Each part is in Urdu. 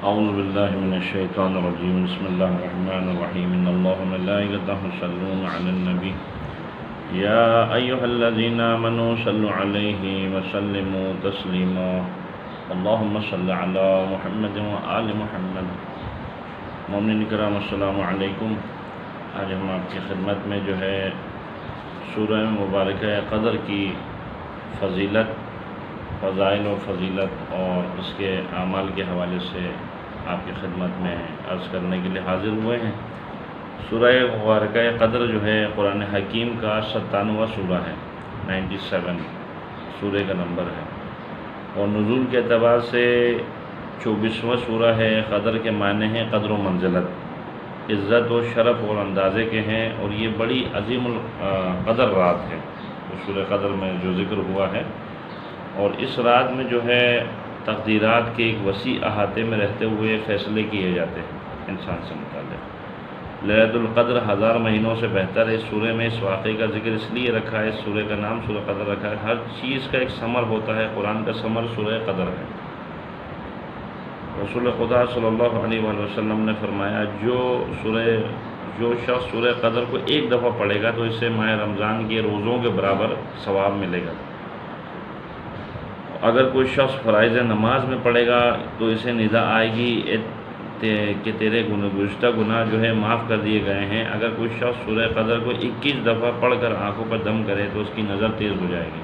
اعوذ باللہ من الشیطان الرجیم بسم اللہ الرحمن الرحیم ان اللہ وملائکتہ یصلون علی النبی یا ایہا الذین آمنوا صلوا علیہ وسلموا تسلیما اللہم صل علی محمد وآل محمد۔ مومنین کرام السلام علیکم۔ آج ہم آپ کی خدمت میں جو ہے سورہ مبارکہ قدر کی فضیلت، فضائل و فضیلت اور اس کے اعمال کے حوالے سے آپ کی خدمت میں عرض کرنے کے لیے حاضر ہوئے ہیں۔ سورہ مبارکہ قدر جو ہے قرآن حکیم کا 97واں سورہ ہے، 97 سورہ کا نمبر ہے، اور نزول کے اعتبار سے 24واں سورہ ہے۔ قدر کے معنی ہیں قدر و منزلت، عزت و شرف اور اندازے کے ہیں، اور یہ بڑی عظیم القدر رات ہے سورہ قدر میں جو ذکر ہوا ہے۔ اور اس رات میں جو ہے تقدیرات کے ایک وسیع احاطے میں رہتے ہوئے فیصلے کیے جاتے ہیں انسان سے متعلق۔ لیلۃ القدر 1000 مہینوں سے بہتر ہے۔ اس سورہ میں اس واقعے کا ذکر اس لیے رکھا ہے، اس سورہ کا نام سورہ قدر رکھا ہے۔ ہر چیز کا ایک ثمر ہوتا ہے، قرآن کا ثمر سورہ قدر ہے۔ رسول خدا صلی اللہ علیہ وآلہ وسلم نے فرمایا جو شخص سورہ قدر کو ایک دفعہ پڑھے گا تو اسے ماہ رمضان کے روزوں کے برابر ثواب ملے گا۔ اگر کوئی شخص فرائض نماز میں پڑھے گا تو اسے ندا آئے گی کہ تیرے گزشتہ گناہ جو ہے معاف کر دیے گئے ہیں۔ اگر کوئی شخص سورہ قدر کو 21 دفعہ پڑھ کر آنکھوں پر دم کرے تو اس کی نظر تیز ہو جائے گی۔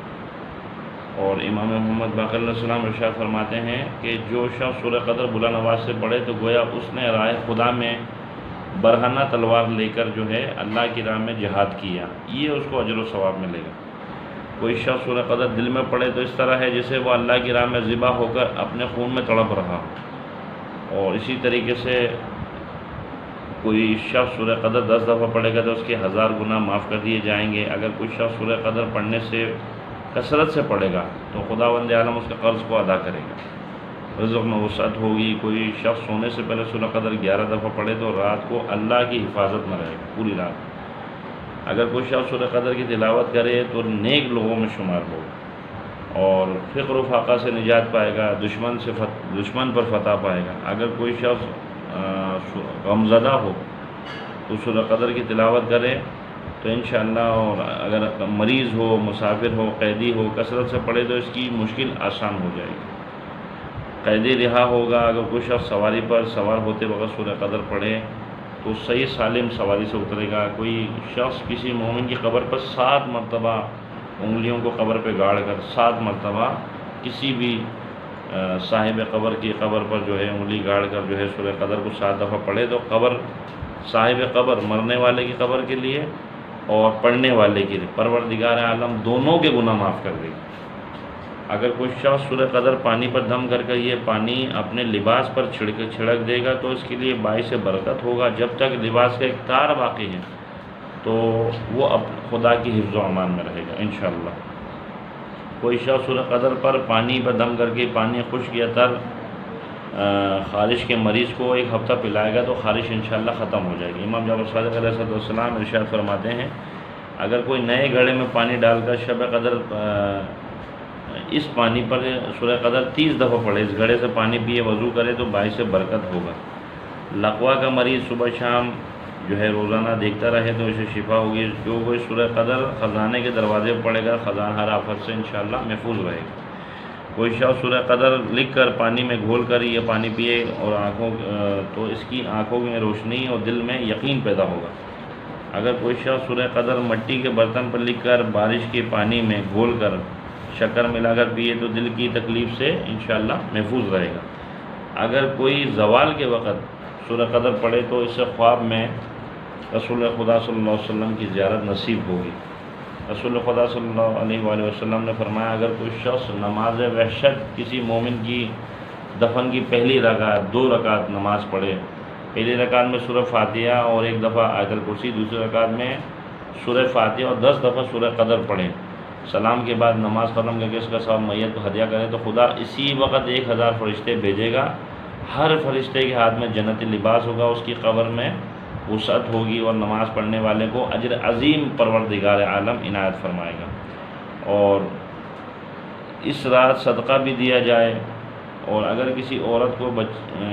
اور امام محمد باقر علیہ السلام ارشاد فرماتے ہیں کہ جو شخص سورہ قدر بلا نواز سے پڑھے تو گویا اس نے راہ خدا میں برہنہ تلوار لے کر جو ہے اللہ کی راہ میں جہاد کیا، یہ اس کو اجر و ثواب ملے گا۔ کوئی شخص سورہ قدر دل میں پڑھے تو اس طرح ہے جسے وہ اللہ کی راہ میں ذبح ہو کر اپنے خون میں تڑپ رہا ہو۔ اور اسی طریقے سے کوئی شخص سورہ قدر 10 دفعہ پڑھے گا تو اس کے 1000 گناہ معاف کر دیے جائیں گے۔ اگر کوئی شخص سورہ قدر پڑھنے سے کثرت سے پڑھے گا تو خداوند عالم اس کے قرض کو ادا کرے گا، رزق میں وسعت ہوگی۔ کوئی شخص سونے سے پہلے سورہ قدر 11 دفعہ پڑھے تو رات کو اللہ کی حفاظت میں رہے گا پوری رات۔ اگر کوئی شخص سورہ قدر کی تلاوت کرے تو نیک لوگوں میں شمار ہوگا اور فقر و فاقہ سے نجات پائے گا، دشمن پر فتح پائے گا۔ اگر کوئی شخص غمزدہ ہو تو سورہ قدر کی تلاوت کرے تو انشاءاللہ، اور اگر مریض ہو، مسافر ہو، قیدی ہو، کثرت سے پڑھے تو اس کی مشکل آسان ہو جائے گی۔ قیدی رہا ہوگا، اگر کوئی شخص سواری پر سوار ہوتے وقت سورہ قدر پڑھے تو صحیح سالم سواری سے اترے گا۔ کوئی شخص کسی مومن کی قبر پر 7 مرتبہ انگلیوں کو قبر پہ گاڑ کر 7 مرتبہ کسی بھی صاحب قبر کی قبر پر جو ہے انگلی گاڑ کر جو ہے سورہ قدر کو 7 دفعہ پڑھے تو قبر، صاحب قبر مرنے والے کی قبر کے لیے اور پڑھنے والے کے لیے پروردگار عالم دونوں کے گناہ معاف کر دے گی۔ اگر کوئی شخص سورہ قدر پانی پر دم کر یہ پانی اپنے لباس پر چھڑک دے گا تو اس کے لیے باعث برکت ہوگا۔ جب تک لباس کا ایک تار باقی ہے تو وہ خدا کی حفظ و امان میں رہے گا انشاءاللہ۔ کوئی شخص سورہ قدر پر پانی پر دم کر کے پانی خشک یا تر خارش کے مریض کو 1 ہفتہ پلائے گا تو خارش انشاءاللہ ختم ہو جائے گی۔ امام جعفر صادق علیہ السلام ارشاد فرماتے ہیں اگر کوئی نئے گھڑے میں پانی ڈال کر شب قدر اس پانی پر سورہ قدر 30 دفعہ پڑھے، اس گھڑے سے پانی پیے، وضو کرے تو باعث برکت ہوگا۔ لقوا کا مریض صبح شام جو ہے روزانہ دیکھتا رہے تو اسے شفا ہوگی۔ جو کوئی سورہ قدر خزانے کے دروازے پر پڑھے گا خزانہ ہر آفت سے انشاءاللہ محفوظ رہے گا۔ کوئی شخص سورہ قدر لکھ کر پانی میں گھول کر یہ پانی پیے اور تو اس کی آنکھوں میں روشنی اور دل میں یقین پیدا ہوگا۔ اگر کوئی شخص سورہ قدر مٹی کے برتن پر لکھ کر بارش کے پانی میں گھول کر شکر ملا کر پیے تو دل کی تکلیف سے انشاءاللہ محفوظ رہے گا۔ اگر کوئی زوال کے وقت سورہ قدر پڑھے تو اس سے خواب میں رسول خدا صلی اللہ علیہ وسلم کی زیارت نصیب ہوگی۔ رسول خدا صلی اللہ علیہ وآلہ وسلم نے فرمایا اگر کوئی شخص نماز وحشت کسی مومن کی دفن کی پہلی رکعت 2 رکعت نماز پڑھے، پہلی رکعت میں سورہ فاتحہ اور 1 دفعہ آیت الکرسی، دوسری رکعت میں سورہ فاتحہ اور 10 دفعہ سورہ قدر پڑھے، سلام کے بعد نماز ختم کر کے اس کا ثواب میت کو ہدیہ کرے تو خدا اسی وقت 1000 فرشتے بھیجے گا۔ ہر فرشتے کے ہاتھ میں جنتی لباس ہوگا، اس کی قبر میں وسعت ہوگی اور نماز پڑھنے والے کو اجر عظیم پروردگار عالم عنایت فرمائے گا۔ اور اس رات صدقہ بھی دیا جائے اور اگر کسی عورت کو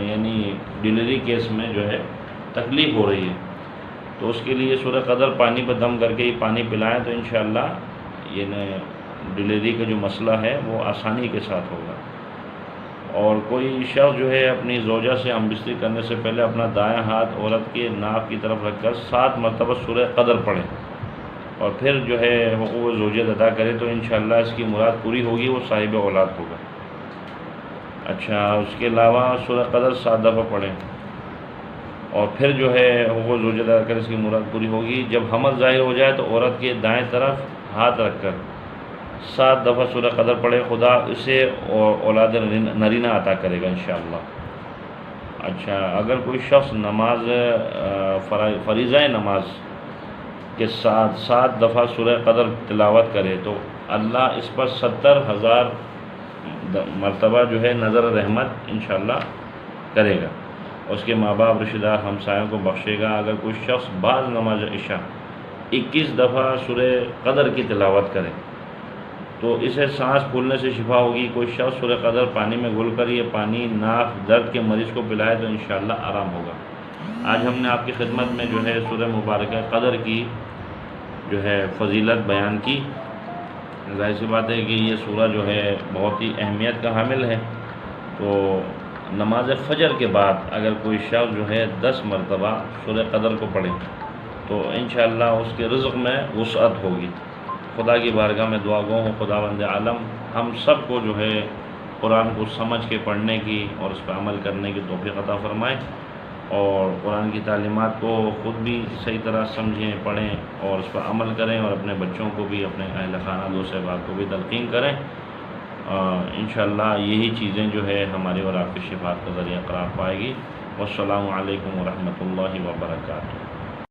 یعنی ڈلیوری کیس میں جو ہے تکلیف ہو رہی ہے تو اس کے لیے سورہ قدر پانی پہ دم کر کے ہی پانی پلائیں تو انشاءاللہ یہ ڈلیوری کا جو مسئلہ ہے وہ آسانی کے ساتھ ہوگا۔ اور کوئی شخص جو ہے اپنی زوجہ سے ہم بستری کرنے سے پہلے اپنا دایاں ہاتھ عورت کے ناک کی طرف رکھ کر 7 مرتبہ سورہ قدر پڑھیں اور پھر جو ہے حقوق زوجیت ادا کرے تو انشاءاللہ اس کی مراد پوری ہوگی، وہ صاحب اولاد ہوگا۔ اچھا، اس کے علاوہ سورہ قدر 7 دفعہ پڑھیں اور پھر جو ہے حقوق زوجیت ادا کر اس کی مراد پوری ہوگی۔ جب حمل ظاہر ہو جائے تو عورت کے دائیں طرف ہاتھ رکھ کر 7 دفعہ سورہ قدر پڑھے، خدا اسے اولاد نرینہ عطا کرے گا انشاءاللہ۔ اچھا، اگر کوئی شخص نماز فریضہ نماز کے ساتھ 7 دفعہ سورہ قدر تلاوت کرے تو اللہ اس پر 70,000 مرتبہ جو ہے نظر رحمت انشاءاللہ کرے گا، اس کے ماں باپ رشتہ دار ہمسایوں کو بخشے گا۔ اگر کوئی شخص بعد نماز عشاء 21 دفعہ سورہ قدر کی تلاوت کرے تو اسے سانس پھولنے سے شفا ہوگی۔ کوئی شخص سورہ قدر پانی میں گھل کر یہ پانی ناف درد کے مریض کو پلائے تو انشاءاللہ آرام ہوگا۔ آج ہم نے آپ کی خدمت میں جو ہے سورہ مبارکہ قدر کی جو ہے فضیلت بیان کی۔ ظاہر سی بات ہے کہ یہ سورہ جو ہے بہت ہی اہمیت کا حامل ہے، تو نماز فجر کے بعد اگر کوئی شخص جو ہے 10 مرتبہ سورہ قدر کو پڑھے تو انشاءاللہ اس کے رزق میں وسعت ہوگی۔ خدا کی بارگاہ میں دعا گو ہوں خداوند عالم ہم سب کو جو ہے قرآن کو سمجھ کے پڑھنے کی اور اس پہ عمل کرنے کی توفیق عطا فرمائے، اور قرآن کی تعلیمات کو خود بھی صحیح طرح سمجھیں، پڑھیں اور اس پر عمل کریں، اور اپنے بچوں کو بھی، اپنے اہل خانہ دوست احباب کو بھی تلقین کریں۔ انشاءاللہ یہی چیزیں جو ہے ہماری اور آپ کی شفاعت کا ذریعہ قرار پائے گی۔ والسلام علیکم ورحمۃ اللہ وبرکاتہ۔